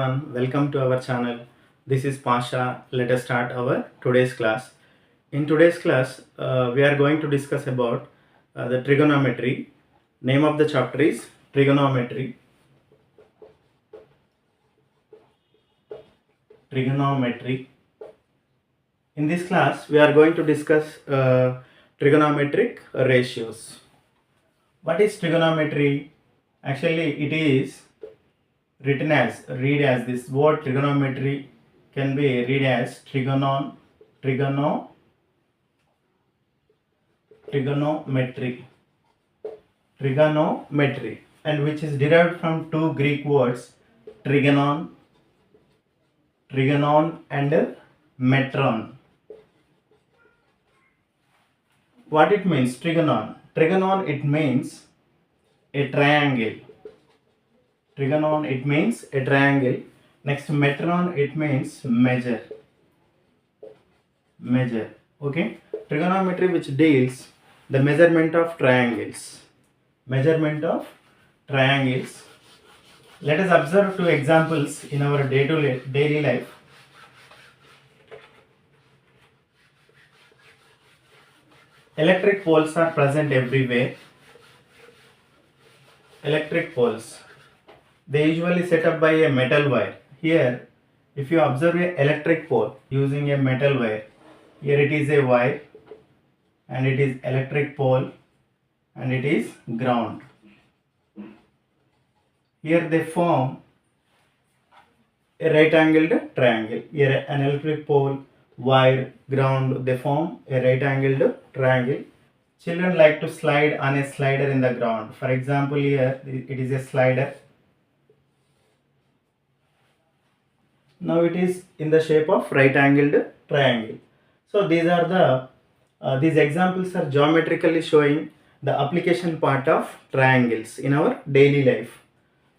everyone, welcome to our channel. This is Pasha. Let us start our today's class. In today's class, we are going to discuss about the trigonometry. Name of the chapter is trigonometry. Trigonometry. In this class, we are going to discuss trigonometric ratios. What is trigonometry? Actually, it is read as this word trigonometry can be read as trigonometry, and which is derived from two Greek words, trigonon and metron. What it means? Trigonon it means a triangle. Trigonon it means a triangle. Next, metron it means measure. Okay, trigonometry which deals the measurement of triangles. Let us observe two examples in our daily life. Electric poles are present everywhere. Electric poles, they usually set up by a metal wire. Here, if you observe an electric pole using a metal wire, here it is a wire and it is electric pole and it is ground. Here they form a right angled triangle. Here an electric pole, wire, ground, they form a right angled triangle. Children like to slide on a slider in the ground. For example, here it is a slider. Now it is in the shape of right angled triangle. So these are these examples are geometrically showing the application part of triangles in our daily life.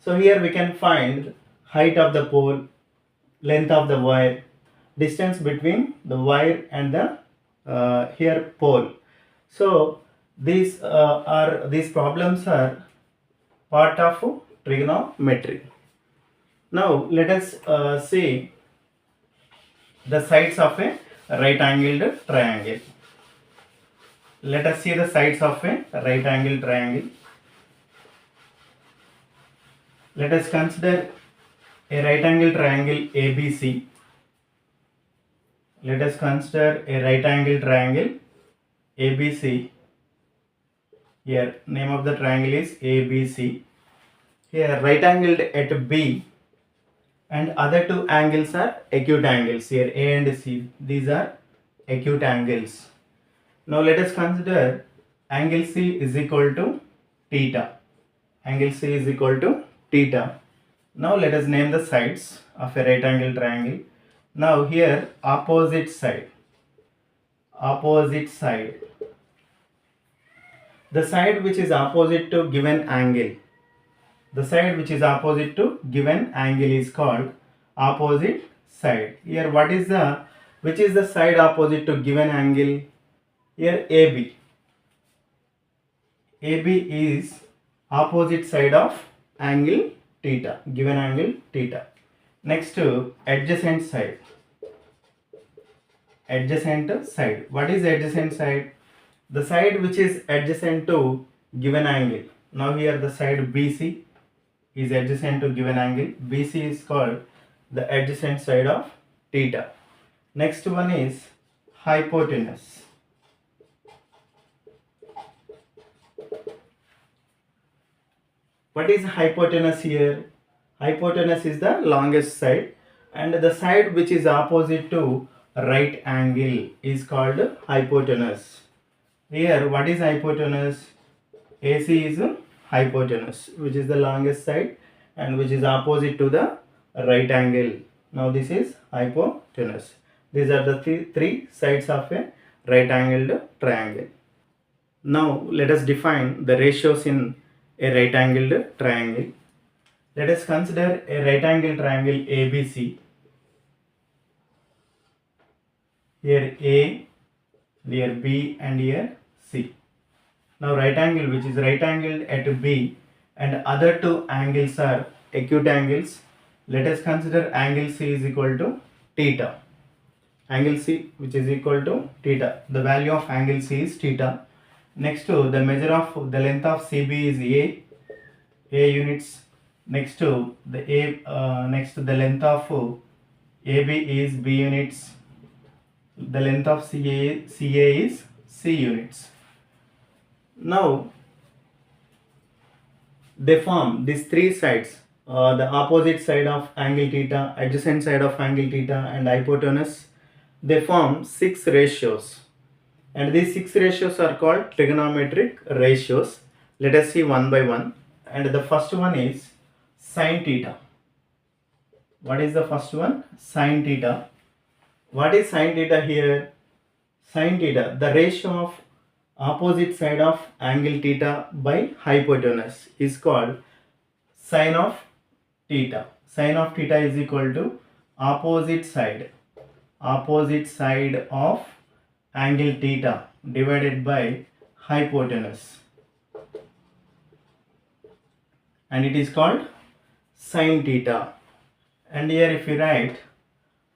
So here we can find height of the pole, length of the wire, distance between the wire and the here pole. So these problems are part of trigonometry. Now let us see the sides of a right angled triangle. Let us see the sides of a right angled triangle. Let us consider a right angle triangle ABC. Let us consider a right angle triangle ABC. Here, name of the triangle is ABC. Here, right angled at B, and other two angles are acute angles. Here, A and C. These are acute angles. Now, let us consider angle C is equal to theta. Angle C is equal to theta. Now let us name the sides of a right angle triangle. Now here opposite side. The side which is opposite to given angle. The side which is opposite to given angle is called opposite side. Here which is the side opposite to given angle? Here AB. AB is opposite side of angle theta, given angle theta. Next to adjacent side. What is adjacent side? The side which is adjacent to given angle. Now here the side BC is adjacent to given angle. BC is called the adjacent side of theta. Next one is hypotenuse. What is hypotenuse here? Hypotenuse is the longest side, and the side which is opposite to right angle is called hypotenuse. Here what is hypotenuse? AC is hypotenuse, which is the longest side and which is opposite to the right angle. Now this is hypotenuse. These are the three sides of a right angled triangle. Now let us define the ratios in a right angled triangle. Let us consider a right angle triangle ABC. Here A, here B and here C. Now right angle which is right angled at B and other two angles are acute angles. Let us consider angle C is equal to theta. Angle C which is equal to theta. The value of angle C is theta. Next to the measure of the length of CB is A units. Next to the length of AB is B units. The length of CA is C units. Now they form these three sides, the opposite side of angle theta, adjacent side of angle theta, and hypotenuse. They form 6 ratios, and these 6 ratios are called trigonometric ratios. Let us see one by one. And the first one is sine theta. What is the first one? Sine theta. What is sine theta here? Sine theta, the ratio of opposite side of angle theta by hypotenuse is called sine of theta. Sine of theta is equal to opposite side of angle theta divided by hypotenuse, and it is called sine theta. And here if you write,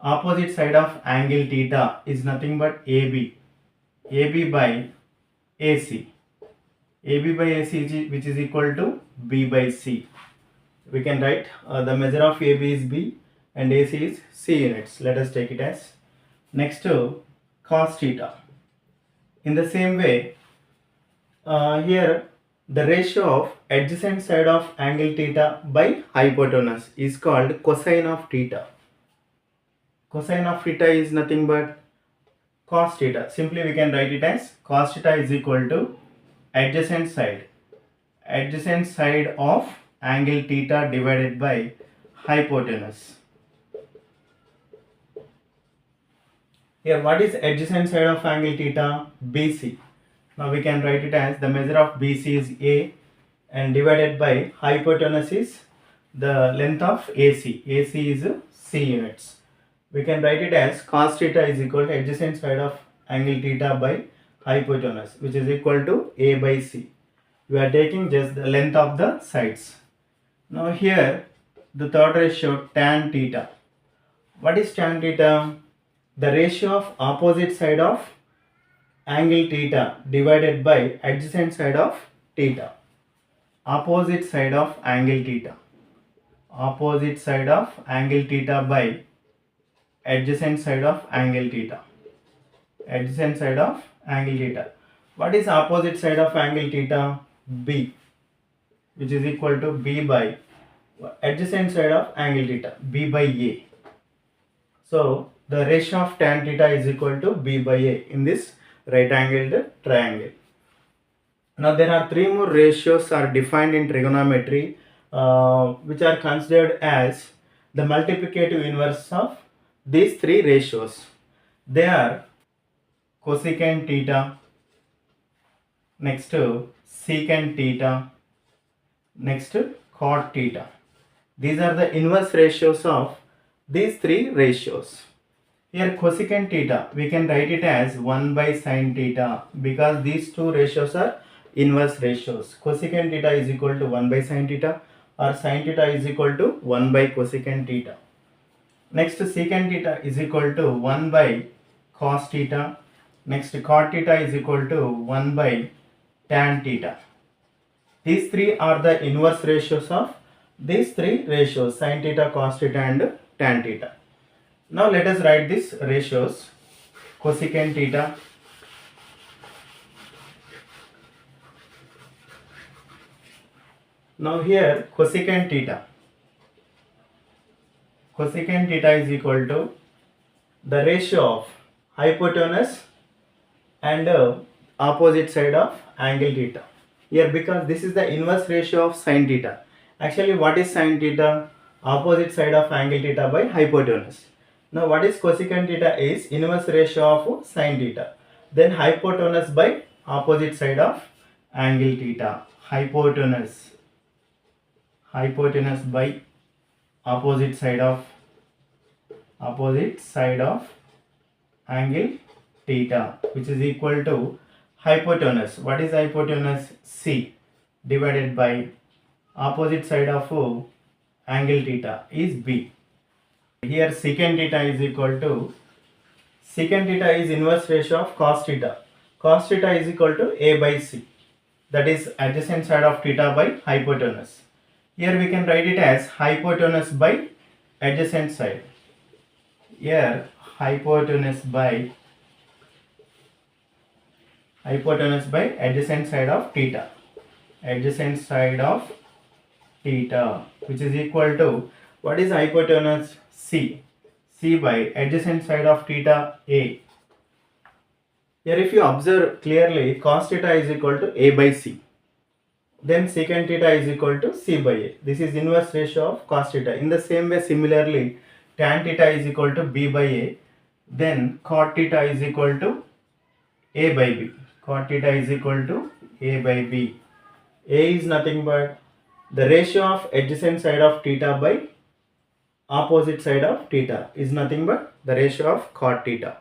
opposite side of angle theta is nothing but AB by AC, AB by AC which is equal to B by C. We can write the measure of AB is B and AC is C units. Let us take it as. Next to cos theta. In the same way, here the ratio of adjacent side of angle theta by hypotenuse is called cosine of theta. Cosine of theta is nothing but cos theta. Simply we can write it as cos theta is equal to adjacent side of angle theta divided by hypotenuse. Here what is adjacent side of angle theta? BC. Now we can write it as the measure of BC is A and divided by hypotenuse is the length of AC. AC is C units. We can write it as cos theta is equal to adjacent side of angle theta by hypotenuse, which is equal to A by C. We are taking just the length of the sides. Now here the third ratio, tan theta. What is tan theta? The ratio of opposite side of angle theta divided by adjacent side of theta. Opposite side of angle theta. Opposite side of angle theta by adjacent side of angle theta. Adjacent side of angle theta. What is opposite side of angle theta? B, which is equal to B by adjacent side of angle theta, B by A. So the ratio of tan theta is equal to B by A in this right angled triangle. Now there are 3 more ratios are defined in trigonometry which are considered as the multiplicative inverse of these 3 ratios. They are cosecant theta, next to secant theta, next to cot theta. These are the inverse ratios of these 3 ratios. Here cosecant theta, we can write it as 1 by sin theta because these 2 ratios are inverse ratios. Cosecant theta is equal to 1 by sin theta or sin theta is equal to 1 by cosecant theta. Next secant theta is equal to 1 by cos theta. Next cot theta is equal to 1 by tan theta. These 3 are the inverse ratios of these 3 ratios, sin theta, cos theta and tan theta. Now let us write these ratios. Cosecant theta, now here cosecant theta is equal to the ratio of hypotenuse and opposite side of angle theta. Here because this is the inverse ratio of sin theta. Actually what is sin theta? Opposite side of angle theta by hypotenuse. Now what is cosecant theta is inverse ratio of sin theta. Then hypotenuse by opposite side of angle theta. Hypotenuse by opposite side of angle theta, which is equal to hypotenuse. What is hypotenuse? C divided by opposite side of angle theta is B. Here secant theta is equal to, secant theta is inverse ratio of cos theta. Cos theta is equal to A by C, that is adjacent side of theta by hypotenuse. Here we can write it as hypotenuse by adjacent side. Here hypotenuse by adjacent side of theta, adjacent side of theta, which is equal to, what is hypotenuse? C. C by adjacent side of theta A. Here if you observe clearly, cos theta is equal to A by C. Then secant theta is equal to C by A. This is inverse ratio of cos theta. In the same way, similarly, tan theta is equal to B by A. Then cot theta is equal to A by B. Cot theta is equal to A by B. A is nothing but the ratio of adjacent side of theta by opposite side of theta is nothing but the ratio of cot theta.